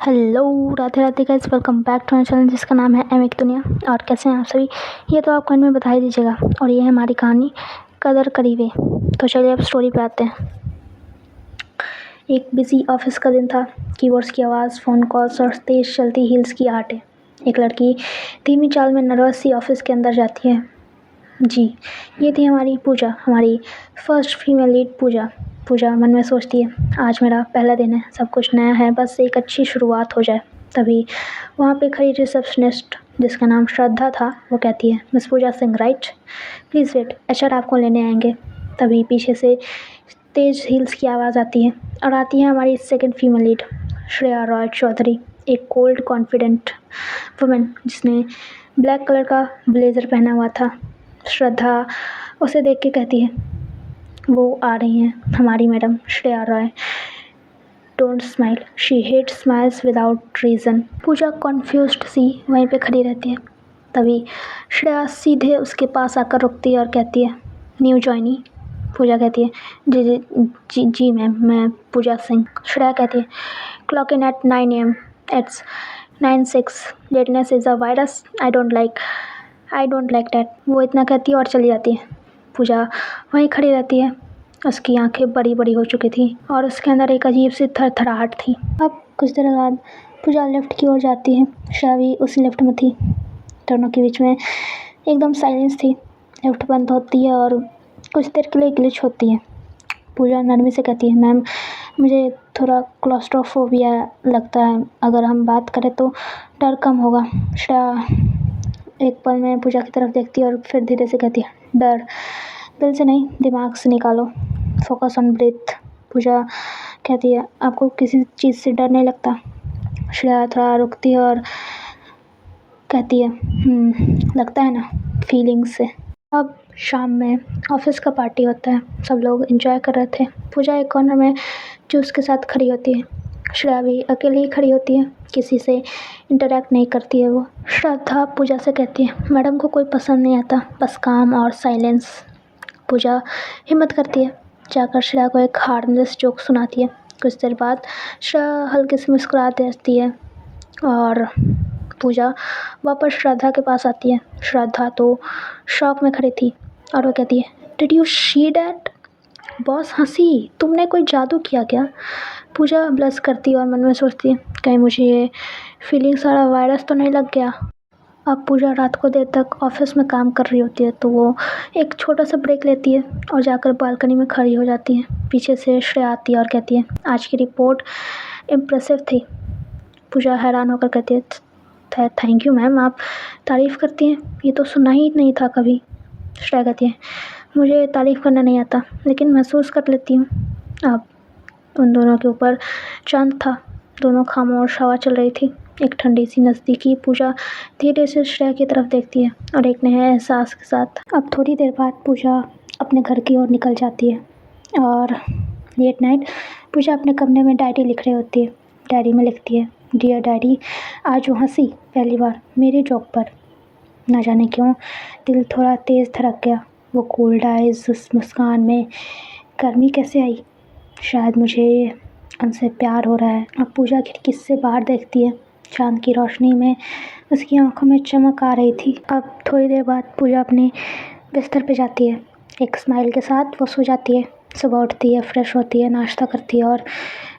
Hello, Radhe Radhe guys, welcome back to my channel जिसका नाम है एम एक दुनिया। और कैसे हैं आप सभी, ये तो आप कमेंट में बता ही दीजिएगा। और ये है हमारी कहानी कदर करीबे। तो चलिए अब स्टोरी पे आते हैं। एक बिजी ऑफिस का दिन था। कीबोर्ड्स की आवाज़, फ़ोन कॉल्स और तेज़ चलती हील्स की आहटें। एक लड़की धीमी चाल में नर्वस सी ऑफिस के अंदर जाती है। जी, ये थी हमारी पूजा, हमारी फर्स्ट फीमेल लीड पूजा। पूजा मन में सोचती है, आज मेरा पहला दिन है, सब कुछ नया है, बस एक अच्छी शुरुआत हो जाए। तभी वहाँ पे खड़ी रिसेप्शनिस्ट, जिसका नाम श्रद्धा था, वो कहती है, miss Pooja Singh right, please wait, HR आपको लेने आएंगे। तभी पीछे से तेज़ हील्स की आवाज़ आती है और आती है हमारी second female lead, Shreya Roy Chaudhary, एक कोल्ड कॉन्फिडेंट वुमेन जिसने ब्लैक कलर का ब्लेज़र पहना हुआ था। श्रद्धा उसे देख के कहती है, वो आ रही हैं हमारी madam Shreya Roy. Don't smile, she hate smiles without reason. Pooja confused सी वहीं पे खड़ी रहती है। तभी श्रेया सीधे उसके पास आकर रुकती है और कहती है, न्यू जॉइनी। पूजा कहती है, जी जी जी जी मैम, मैं पूजा सिंह। श्रेया कहती है, clock in at 9 AM, it's 9:06, lateness is a virus, I don't like that. वो इतना कहती है और चली जाती है। पूजा वहीं खड़ी रहती है। उसकी आंखें बड़ी बड़ी हो चुकी थी और उसके अंदर एक अजीब सी थरथराहट थी। अब कुछ देर बाद पूजा लिफ्ट की ओर जाती है। श्रेया भी उस लिफ्ट में थी। दोनों के बीच में एकदम साइलेंस थी। लिफ्ट बंद होती है और कुछ देर के लिए ग्लिच होती है। पूजा नरमी से कहती है, मैम मुझे थोड़ा क्लॉस्ट्रोफोबिया लगता है, अगर हम बात करें तो डर कम होगा। श्रेया एक पल में पूजा की तरफ देखती है और फिर धीरे से कहती है, डर दिल से नहीं, दिमाग से निकालो, फोकस ऑन ब्रीथ। पूजा कहती है, आपको किसी चीज़ से डर नहीं लगता? श्रेया थोड़ा रुकती है और कहती है, लगता है ना, फीलिंग से। अब शाम में ऑफिस का पार्टी होता है, सब लोग एंजॉय कर रहे थे। पूजा एक कॉर्नर में जूस के साथ खड़ी होती है। श्रेया भी अकेली ही खड़ी होती है, किसी से इंटरेक्ट नहीं करती है वो। श्रद्धा पूजा से कहती है, मैडम को कोई पसंद नहीं आता, बस काम और साइलेंस। पूजा हिम्मत करती है, जाकर श्रेया को एक हार्मलेस जोक सुनाती है। कुछ देर बाद श्रेया हल्के से मुस्कुरा देती है और पूजा वापस श्रद्धा के पास आती है। श्रद्धा तो शॉक में खड़ी थी और वो कहती है, did you see that? Boss हंसी, तुमने कोई जादू किया क्या? पूजा ब्लश करती है और मन में सोचती है, कहीं मुझे ये फीलिंग सारा वायरस तो नहीं लग गया। अब पूजा रात को देर तक ऑफिस में काम कर रही होती है, तो वो एक छोटा सा ब्रेक लेती है और जाकर बालकनी में खड़ी हो जाती है। पीछे से श्रेया आती है और कहती है, आज की रिपोर्ट इम्प्रेसिव थी। पूजा हैरान होकर कहती है, थैंक यू मैम, आप तारीफ़ करती हैं, ये तो सुना ही नहीं था कभी। श्रेया कहती है, मुझे तारीफ़ करना नहीं आता, लेकिन महसूस कर लेती हूँ। अब उन दोनों के ऊपर चांद था, दोनों खामोश, हवा चल रही थी, एक ठंडी सी नज़दीकी। पूजा धीरे से श्रेया की तरफ देखती है और एक नए एहसास के साथ। अब थोड़ी देर बाद पूजा अपने घर की ओर निकल जाती है और लेट नाइट पूजा अपने कमरे में डायरी लिख रही होती है। डायरी में लिखती है, डियर डायरी, आज वो हंसी पहली बार मेरे जोक पर। ना जाने क्यों दिल थोड़ा तेज़ धड़क गया। वो कोल्ड आइज, उस मुस्कान में गर्मी कैसे आई? शायद मुझे उनसे प्यार हो रहा है। अब पूजा खिड़की से बाहर देखती है, चांद की रोशनी में उसकी आंखों में चमक आ रही थी। अब थोड़ी देर बाद पूजा अपने बिस्तर पे जाती है। एक स्माइल के साथ वो सो जाती है। सुबह उठती है, फ्रेश होती है, नाश्ता करती है और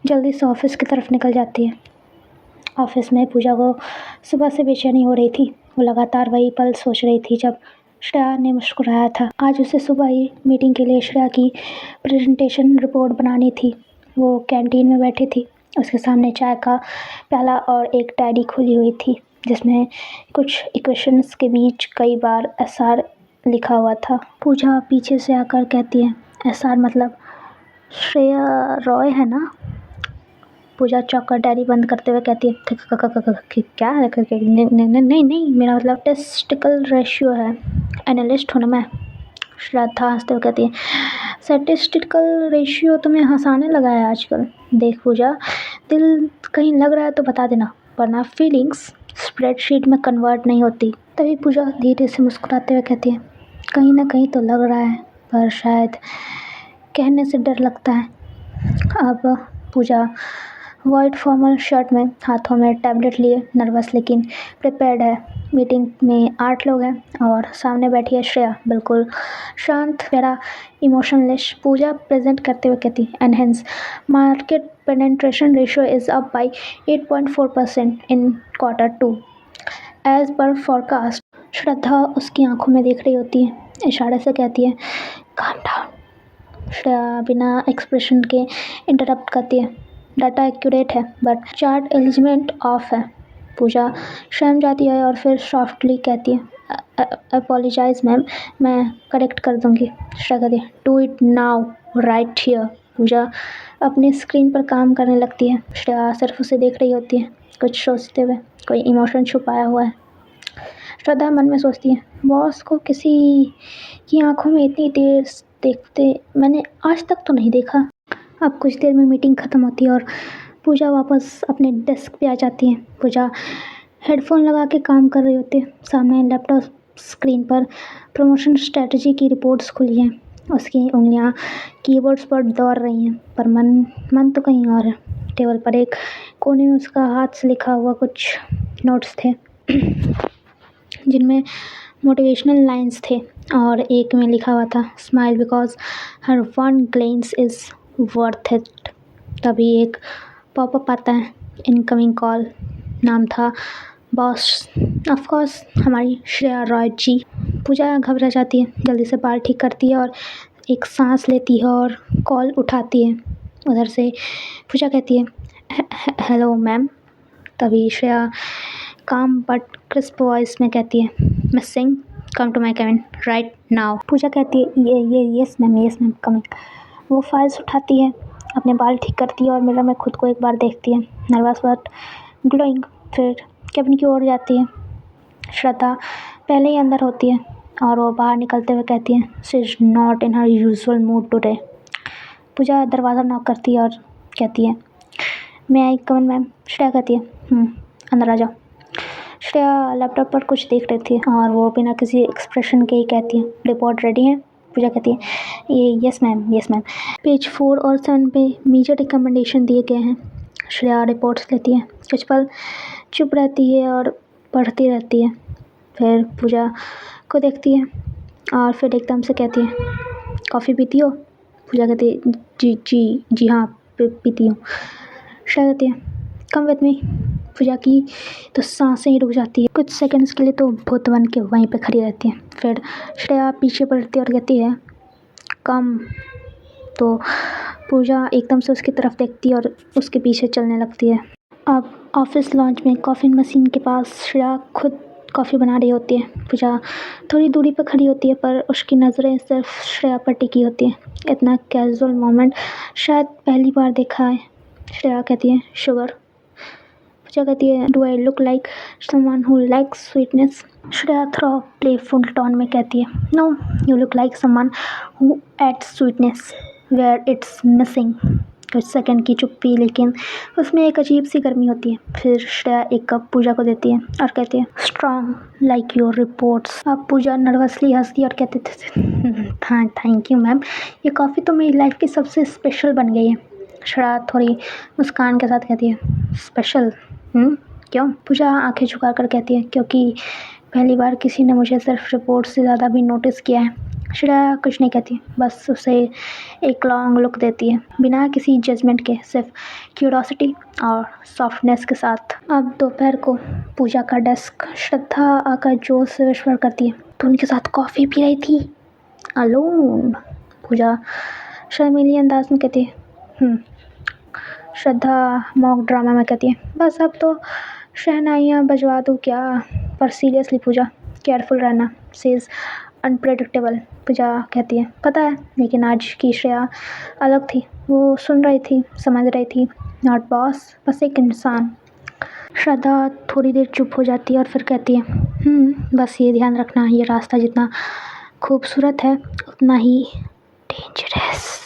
जल्दी से ऑफिस की तरफ निकल जाती है। ऑफिस में पूजा को सुबह से बेचैनी हो रही थी। वो लगातार वही पल सोच रही थी जब श्रेया ने मुस्कुराया था। आज उसे सुबह ही मीटिंग के लिए श्रेया की प्रेजेंटेशन रिपोर्ट बनानी थी। वो कैंटीन में बैठी थी, उसके सामने चाय का प्याला और एक डायरी खुली हुई थी जिसमें कुछ इक्वेशंस के बीच कई बार एसआर लिखा हुआ था। पूजा पीछे से आकर कहती है, एसआर मतलब श्रेया रॉय है ना? पूजा चौंक कर डायरी बंद करते हुए कहती है, क्या? नहीं नहीं, मेरा मतलब टेस्टिकल रेशियो है, एनालिस्ट हूँ ना मैं। श्रद्धा हंसते हुए कहती है, स्टैटिस्टिकल रेशियो तुम्हें हंसाने लगा है आजकल। देख पूजा, दिल कहीं लग रहा है तो बता देना, वरना फीलिंग्स स्प्रेडशीट में कन्वर्ट नहीं होती। तभी पूजा धीरे से मुस्कुराते हुए कहती है, कहीं ना कहीं तो लग रहा है, पर शायद कहने से डर लगता है। अब पूजा वाइट फॉर्मल शर्ट में, हाथों में टैबलेट लिए, नर्वस लेकिन प्रिपेयर्ड है। मीटिंग में 8 लोग हैं और सामने बैठी है श्रेया, बिल्कुल शांत, प्यारा, इमोशनलेस। पूजा प्रेजेंट करते हुए कहती, enhance market penetration ratio is up by 8.4% in Q2 as per forecast. Shraddha उसकी आंखों में देख रही होती है, इशारे से कहती है, काम डाउन। श्रेया बिना एक्सप्रेशन के इंटरप्ट करती है, डाटा एक्यूरेट है बट चार्ट एलिजमेंट ऑफ है। पूजा शर्म जाती है और फिर सॉफ्टली कहती है, अपोलोजाइज मैम, मैं करेक्ट कर दूंगी। श्रेया कहती है, do it now right here. Pooja अपनी स्क्रीन पर काम करने लगती है। श्रेया सिर्फ उसे देख रही होती है, कुछ सोचते हुए, कोई इमोशन छुपाया हुआ है। श्रद्धा मन में सोचती है, बॉस को किसी की आंखों में इतनी देर देखते मैंने आज तक तो नहीं देखा। अब कुछ देर में मीटिंग ख़त्म होती है और पूजा वापस अपने डेस्क पे आ जाती है। पूजा हेडफोन लगा के काम कर रही होती है। सामने लैपटॉप स्क्रीन पर प्रमोशन स्ट्रेटजी की रिपोर्ट्स खुली हैं। उसकी उंगलियां कीबोर्ड्स पर दौड़ रही हैं, पर मन तो कहीं और है। टेबल पर एक कोने में उसका हाथ से लिखा हुआ कुछ नोट्स थे जिनमें मोटिवेशनल लाइंस थे और एक में लिखा हुआ था, smile because her one glens is worth it. तभी एक पॉपअप आता है, इनकमिंग कॉल। नाम था बॉस, ऑफ कोर्स हमारी श्रेया रॉय जी। पूजा घबरा जाती है, जल्दी से बाल ठीक करती है और एक सांस लेती है और कॉल उठाती है। उधर से पूजा कहती है, हेलो मैम। तभी श्रेया काम बट क्रिस्प वॉइस में कहती है, miss Singh, come to my cabin right now. Pooja कहती है, ये यस मैम कमिंग। वो फाइल्स उठाती है, अपने बाल ठीक करती है और मिरर में खुद को एक बार देखती है, नर्वस बट ग्लोइंग। फिर कैबिन की ओर जाती है। श्रद्धा पहले ही अंदर होती है और वो बाहर निकलते हुए कहती है, she is not in her usual mood today. Pooja दरवाज़ा नॉक करती है और कहती है, मैं आई कम इन मैम। श्रेया कहती है, अंदर आ जाओ। श्रेया लैपटॉप पर कुछ देख रही थी और वो बिना किसी एक्सप्रेशन के ही कहती है, रिपोर्ट रेडी है। पूजा कहती है, ये यस मैम। पेज 4 और 7 पे मेजर रिकमेंडेशन दिए गए हैं। श्रेया रिपोर्ट्स लेती है, कुछ पल चुप रहती है और पढ़ती रहती है। फिर पूजा को देखती है और फिर एकदम से कहती है, कॉफ़ी पीती हो? पूजा कहती है, जी हाँ पीती हूँ। श्रेया कहती है, कम विथ मी। पूजा की तो सांसें ही रुक जाती है। कुछ सेकंड्स के लिए तो भूत बन के वहीं पे खड़ी रहती है। फिर श्रेया पीछे पलटती है और कहती है, कम। तो पूजा एकदम से उसकी तरफ देखती है और उसके पीछे चलने लगती है। अब ऑफिस लॉन्च में कॉफ़ी मशीन के पास श्रेया खुद कॉफ़ी बना रही होती है। पूजा थोड़ी दूरी पर खड़ी होती है पर उसकी नज़रें सिर्फ श्रेया पर टिकी होती है। इतना कैजुअल मोमेंट शायद पहली बार देखा है। श्रेया कहती है, शुगर। पूजा कहती है, do I look like someone who likes sweetness? Shreya थोड़ा प्लेफुल टोन में कहती है, no, you look like someone who adds sweetness where it's missing. कुछ सेकंड की चुप्पी, लेकिन उसमें एक अजीब सी गर्मी होती है। फिर श्रेया एक कप पूजा को देती है और कहती है, स्ट्रॉन्ग लाइक योर रिपोर्ट्स। अब पूजा नर्वसली हंसती है और कहती थे, हाँ थैंक यू मैम, ये कॉफ़ी तो मेरी लाइफ की सबसे स्पेशल बन गई है। श्रेया थोड़ी मुस्कान के साथ कहती है, स्पेशल? क्यों? पूजा आंखें झुका कर कहती है, क्योंकि पहली बार किसी ने मुझे सिर्फ रिपोर्ट से ज़्यादा भी नोटिस किया है। श्रेया कुछ नहीं कहती, बस उसे एक लॉन्ग लुक देती है, बिना किसी जजमेंट के, सिर्फ क्यूरोसिटी और सॉफ्टनेस के साथ। अब दोपहर को पूजा का डेस्क। श्रद्धा आकर जोश से विश्वास करती है, तो उनके साथ कॉफ़ी पी रही थी अलोन? पूजा शर्मीली अंदाज में कहती है, श्रद्धा मॉक ड्रामा में कहती है, बस अब तो शहनाइयाँ बजवा दूँ क्या? पर सीरियसली पूजा, केयरफुल रहना, शी इज़ अनप्रेडिक्टेबल। पूजा कहती है, पता है, लेकिन आज की श्रेया अलग थी। वो सुन रही थी, समझ रही थी, नॉट बॉस, बस एक इंसान। श्रद्धा थोड़ी देर चुप हो जाती है और फिर कहती है, बस ये ध्यान रखना, ये रास्ता जितना खूबसूरत है उतना ही डेंजरस।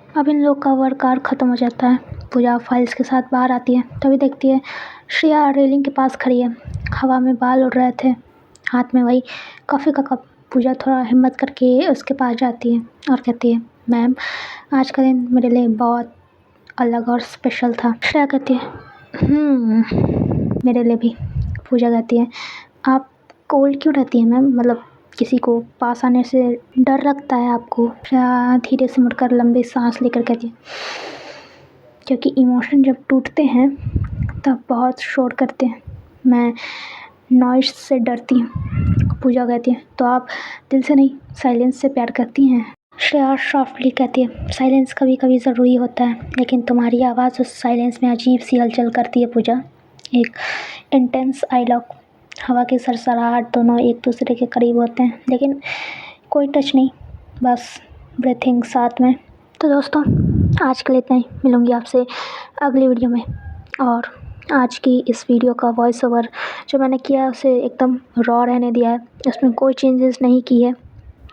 अब इन लोग का वर्क आवर ख़त्म हो जाता है। पूजा फाइल्स के साथ बाहर आती है, तभी देखती है श्रेया रेलिंग के पास खड़ी है। हवा में बाल उड़ रहे थे, हाथ में वही कॉफ़ी का कप। पूजा थोड़ा हिम्मत करके उसके पास जाती है और कहती है, मैम, आज का दिन मेरे लिए बहुत अलग और स्पेशल था। श्रेया कहती है मेरे लिए भी। पूजा कहती है आप कोल्ड क्यों रहती है मैम, मतलब किसी को पास आने से डर लगता है आपको? श्रेया धीरे से मुड़कर लंबी सांस लेकर कहती है क्योंकि इमोशन जब टूटते हैं तब बहुत शोर करते हैं, मैं नॉइस से डरती हूँ। पूजा कहती है तो आप दिल से नहीं साइलेंस से प्यार करती हैं? श्रेया सॉफ्टली कहती है साइलेंस कभी कभी ज़रूरी होता है, लेकिन तुम्हारी आवाज़ उस साइलेंस में अजीब सी हलचल करती है पूजा। एक इंटेंस आई लॉक, हवा की सरसराहट, दोनों एक दूसरे के करीब होते हैं लेकिन कोई टच नहीं, बस ब्रीथिंग साथ में। तो दोस्तों आज के लिए इतना ही, मिलूँगी आपसे अगली वीडियो में। और आज की इस वीडियो का वॉइस ओवर जो मैंने किया है उसे एकदम रॉ रहने दिया है, उसमें कोई चेंजेस नहीं की है।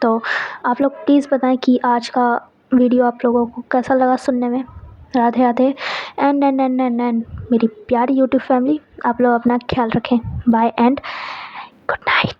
तो आप लोग प्लीज़ बताएं कि आज का वीडियो आप लोगों को कैसा लगा सुनने में। राधे राधे एंड मेरी प्यारी यूट्यूब फैमिली, आप लोग अपना ख्याल रखें। Bye and good night.